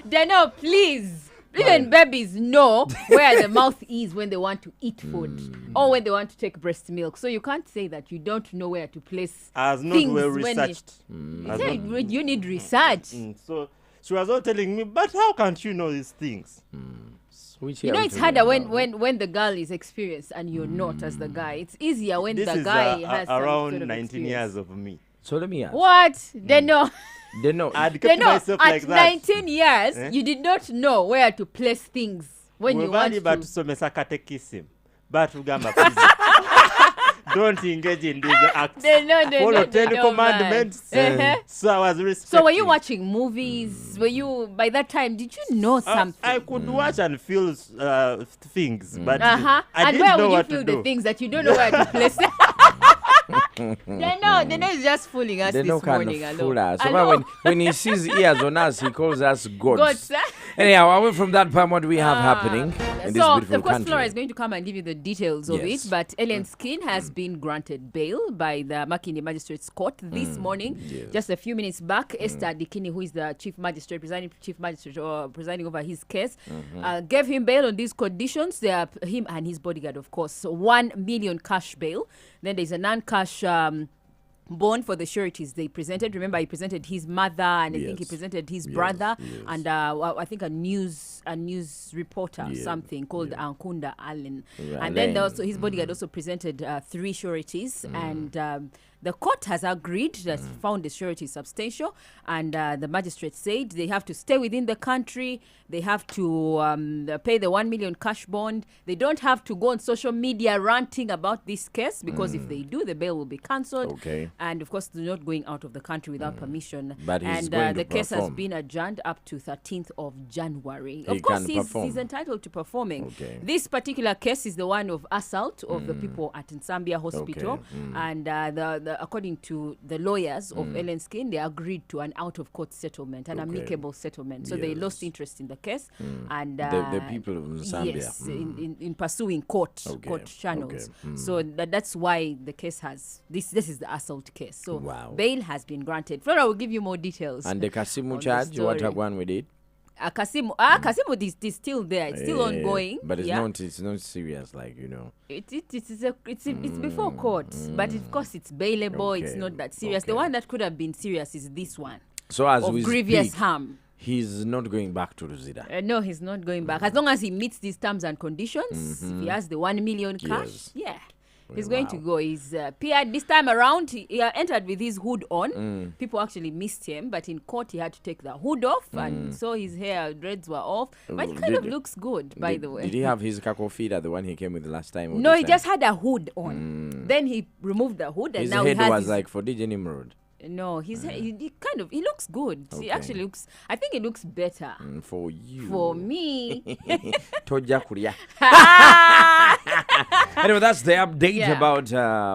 Deno, please. Even babies know where the mouth is when they want to eat food or when they want to take breast milk. So you can't say that you don't know where to place As not things well when researched. you need research. So she was all telling me, but how can't you know these things? You know, it's harder when the girl is experienced and you're not as the guy. It's easier when This the is guy has some around sort of 19 experience. years of me. So let me ask. What? They know. They know. I'd kept myself at like that. 19 years, you did not know where to place things when you want to. Batusomesa katekism. But ugamba, please. Don't engage in these acts. Follow 10 commandments. So I was respecting. So were you watching movies? Were you, by that time, did you know something? I could watch and feel things, but Uh-huh. I And didn't where know would you what feel to the do. things that you don't know where to place? They know is just fooling us They this know kind morning. of Hello. fool us. Hello. So when he sees ears on us, he calls us gods. Gods. Anyhow, away from that part, what do we have happening in this So, beautiful of course, country? Flora is going to come and give you the details of Yes. it. But Ellen Skin has been granted bail by the Makinde Magistrates Court this morning. Yes. Just a few minutes back, Esther Dikini, who is the presiding chief magistrate or presiding over his case, gave him bail on these conditions. They are him and his bodyguard, of course. So 1 million cash bail. Then there's a non-cash bond for the sureties they presented. Remember, he presented his mother, and I think he presented his brother, and I think a news reporter, something called Ankunda Allen. And then also his bodyguard also presented 3 sureties, and the court has agreed, has found the surety substantial, and the magistrate said they have to stay within the country, they have to pay the 1 million cash bond, they don't have to go on social media ranting about this case, because if they do, the bail will be cancelled. Okay. And of course, they're not going out of the country without permission. But he's and going to the case has perform. been adjourned up to 13th of January. He Of course, can he's perform. entitled to performing. Okay. This particular case is the one of assault of the people at Nsambia Hospital. Okay. And according to the lawyers of Ellen Skin, they agreed to an out-of-court settlement, an amicable settlement. So they lost interest in the case. And The people of Zambia. yes, in pursuing court channels. So that's why the case has this is the assault case. So bail has been granted. Flora will give you more details. And the Kasimu on charge, the what story. have one with it? Kasimu is still there. It's still ongoing. But it's not serious, like, you know. It's before court, but of course it's bailable. It's not that serious. The one that could have been serious is this one. So as of we grievous speak, harm. he's not going back to Ruzida. No, he's not going back. As long as he meets these terms and conditions, if he has the 1 million cash, he's going to go. He's appeared this time around. He entered with his hood on. People actually missed him, but in court he had to take the hood off, and so his hair dreads were off. But it kind of looks good, by the way. Did he have his kako feeder, the one he came with the last time? No, he just had a hood on. Then he removed the hood, and his now head he has was like for DJ Nimrod. No, his hair, he looks good. He actually looks. I think it looks better For you. for me. Toja kuria. Anyway, that's the update about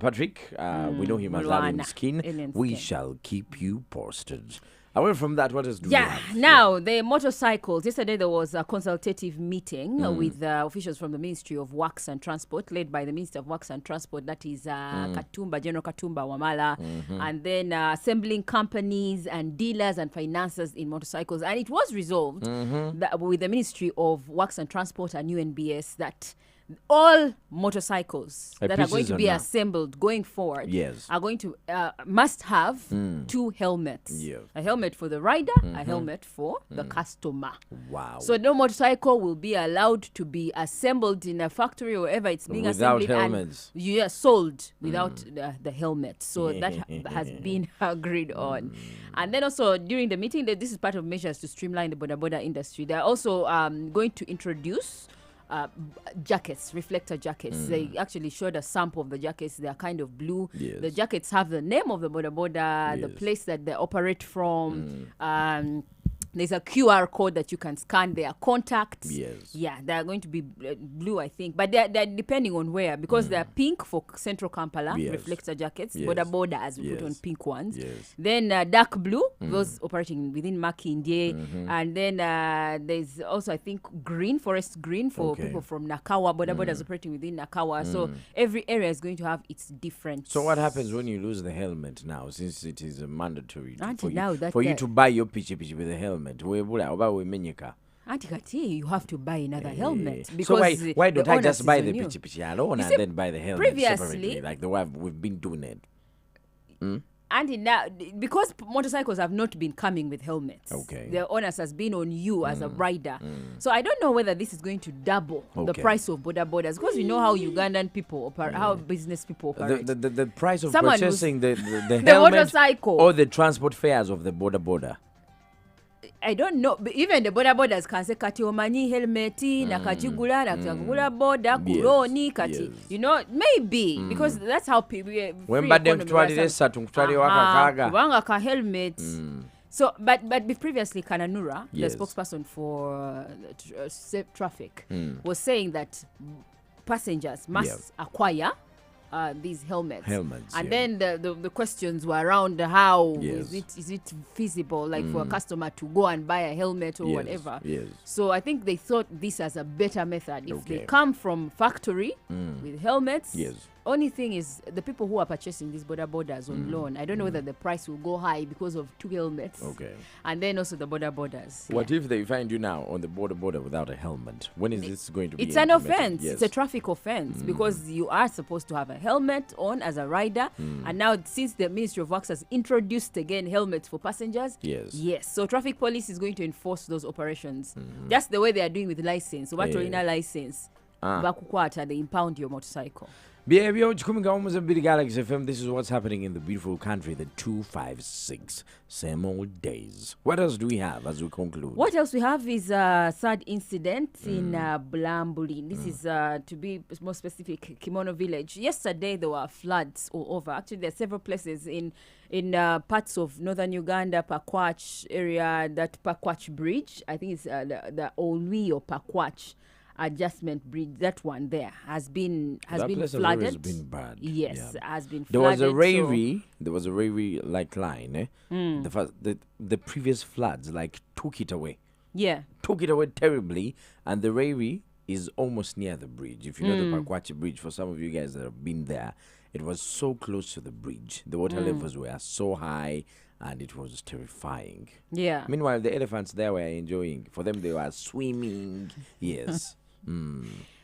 Patrick. We know him as Allen Skin. We shall keep you posted. Away from that, what else do we have? Now, the motorcycles. Yesterday, there was a consultative meeting with officials from the Ministry of Works and Transport, led by the Minister of Works and Transport, that is Katumba, General Katumba Wamala, and then assembling companies and dealers and financiers in motorcycles. And it was resolved that with the Ministry of Works and Transport and UNBS that all motorcycles that are going to be assembled going forward are going to must have 2 helmets. A helmet for the rider, a helmet for the customer. Wow. So no motorcycle will be allowed to be assembled in a factory or wherever it's being without assembled helmets. and sold without the helmet. So that has been agreed on. And then also during the meeting, this is part of measures to streamline the boda industry. They're also going to introduce jackets, reflector jackets. They actually showed a sample of the jackets. They are kind of blue. The jackets have the name of the boda, the place that they operate from. There's a QR code that you can scan their contacts. Yeah, they're going to be blue, I think. But they're depending on where, because they're pink for Central Kampala, reflector jackets, boda as we put on pink ones. Then dark blue, those operating within Makindye. And then there's also, I think, green, forest green for people from Nakawa. Boda is operating within Nakawa. So every area is going to have its different. So what happens when you lose the helmet now, since it is mandatory for now you to buy your pichi with a helmet? helmet. We menyeka. Auntie, you have to buy another helmet. Because so why don't I just buy the you. pichi alone and then buy the helmet separately, like the way we've been doing it? And now, because motorcycles have not been coming with helmets, the onus has been on you as a rider. So I don't know whether this is going to double the price of bodas, because we know how Ugandan people operate, how business people operate. The price of purchasing the the helmet motorcycle or the transport fares of the boda. I don't know. But even the bodas can say kati omanyi helmeti na kachigula na kachigula boda kuloni kati. You know, maybe because that's how people. When bad them kubanga ka helmet. So, but previously Kananura, the spokesperson for safe traffic, was saying that passengers must acquire these helmets. And then the questions were around how is it feasible, like for a customer to go and buy a helmet or whatever. So I think they thought this as a better method. If they come from factory with helmets, only thing is the people who are purchasing these bodas on loan, I don't know whether the price will go high because of 2 helmets. And then also the bodas. What if they find you now on the border without a helmet? When is this going to be? It's an offense. It's a traffic offense because you are supposed to have a helmet on as a rider. And now since the Ministry of Works has introduced again helmets for passengers, so traffic police is going to enforce those operations. Just the way they are doing with license. So what license? They impound your motorcycle. Galaxy FM. This is what's happening in the beautiful country, the 256. Same old days. What else do we have as we conclude? What else we have is a sad incident in Bulambuli. This is, to be more specific, Kimono village. Yesterday there were floods all over. Actually, there are several places in parts of northern Uganda, Pakwach area, that Pakwach bridge. I think it's the Olwi or Pakwach adjustment bridge, that one there has been flooded. Has been bad. Has been flooded. There was a railway like line. The previous floods took it away. Took it away terribly, and the railway is almost near the bridge. If you know the Pakwachi bridge, for some of you guys that have been there, it was so close to the bridge. The water levels were so high, and it was terrifying. Meanwhile, the elephants there were enjoying. For them, they were swimming. Yes.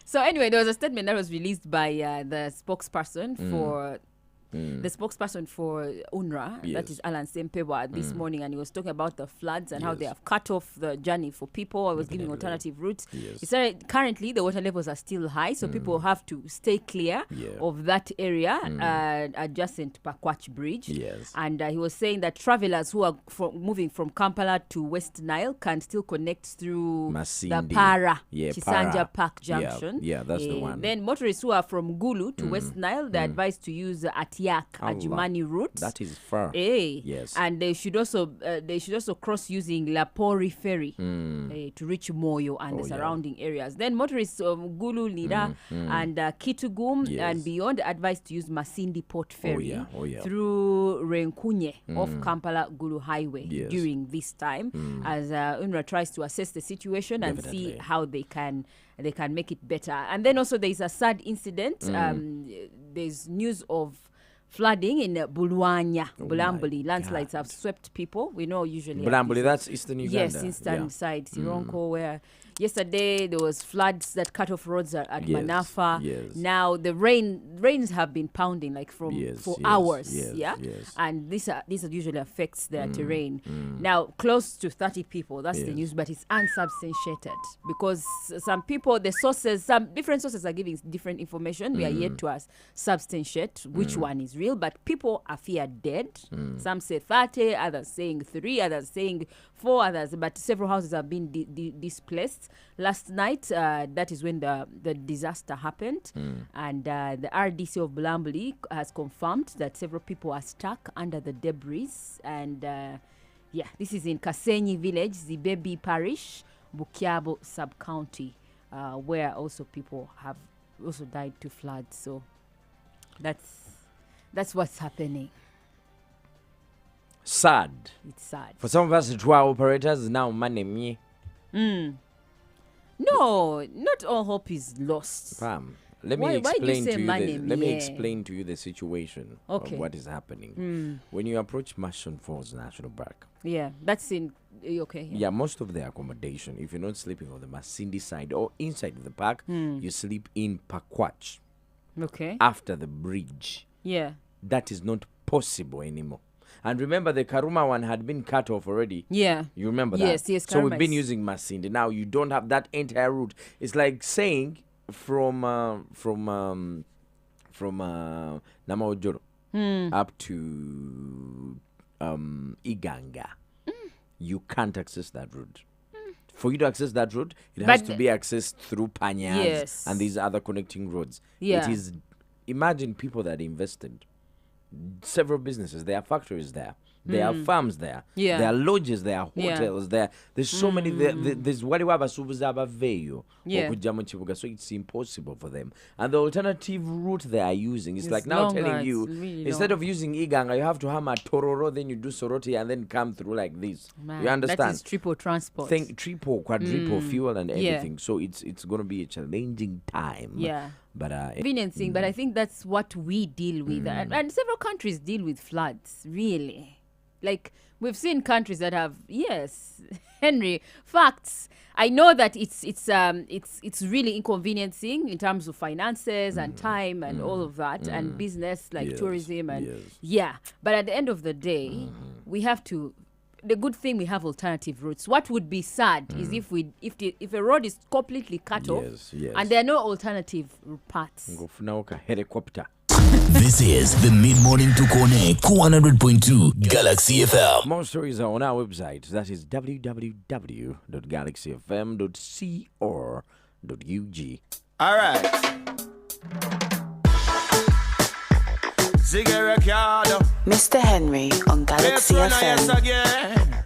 So anyway, there was a statement that was released by the spokesperson for UNRWA, that is Alan Sempewa, this morning, and he was talking about the floods and how they have cut off the journey for people. I was giving alternative routes. He said currently the water levels are still high, so people have to stay clear of that area adjacent to Pakwach Bridge. And he was saying that travelers who are moving from Kampala to West Nile can still connect through the Para, Chisanja Park Junction. That's the one. Then motorists who are from Gulu to West Nile, they're advised to use Atiak, Ajumani route. That is far. Yes. And they should also cross using Lapori ferry to reach Moyo and the surrounding areas. Then motorists of Gulu, Lira, and Kitugum and beyond advised to use Masindi Port ferry through Renkunye off Kampala Gulu Highway during this time, as UNRWA tries to assess the situation and see how they can make it better. And then also there is a sad incident. There's news of flooding in Bulambuli. Landslides have swept people. We know usually. Bulambuli, that's eastern Uganda. Yes, eastern side, Sironko, where yesterday there was floods that cut off roads at Manafa. Now the rains have been pounding for hours. And this usually affects their terrain. Now close to 30 people. That's the news, but it's unsubstantiated because some different sources are giving different information. We are yet to substantiate which one is real, but people are feared dead. Some say 30, others saying 3, others saying 4, others, but several houses have been displaced. Last night, that is when the disaster happened, and the RDC of Bulambuli has confirmed that several people are stuck under the debris. And this is in Kasenyi village, Zibebi parish, Bukiabo sub-county, where also people have also died to floods. So that's what's happening. Sad. It's sad. For some of us, tour operators now money. No, not all hope is lost. Let me Why do you explain say to you. money? Let me explain to you the situation Okay. of what is happening. When you approach Mission Falls National Park, that's in okay. yeah, most of the accommodation, if you're not sleeping on the Masindi side or inside the park, you sleep in Pakwach. Okay. After the bridge. Yeah. That is not possible anymore. And remember, the Karuma one had been cut off already. Yeah. You remember that? Yes, So we've Karuma been is- using Masindi. Now you don't have that entire route. It's like saying from Namaojoro up to Iganga. You can't access that route. For you to access that route, it has to be accessed through Panyas Yes. and these other connecting roads. Yeah. It is, imagine people that invested several businesses. There are factories there. There are farms there. Yeah. There are lodges there, Yeah. hotels there. There's so many there. There's waliwo abasuubuzi abaveeyo Yeah. okujja mu kibuga, so it's impossible for them. And the alternative route they are using is It's like now longer, telling you, it's really instead long. of using Iganga, you have to hammer Tororo, then you do Soroti, and then come through like this. Man, You understand? That is triple transport. Think triple, quadruple fuel and everything. So it's going to be a challenging time. Yeah. But Conveniencing, but I think that's what we deal with. And several countries deal with floods, really. Like, we've seen countries that have, yes, Henry, facts. I know that it's really inconveniencing in terms of finances and time and all of that and business like Yes, tourism and yes. yeah. But at the end of the day, we have to. The good thing we have alternative routes. What would be sad is if a road is completely cut off Yes. and there are no alternative paths. Ngofunaoka helicopter. This is the Mid-Morning Tukone 100.2 Galaxy FM. More stories are on our website. That is www.galaxyfm.co.ug. All right. Mr. Henry on Galaxy FM. Yes again.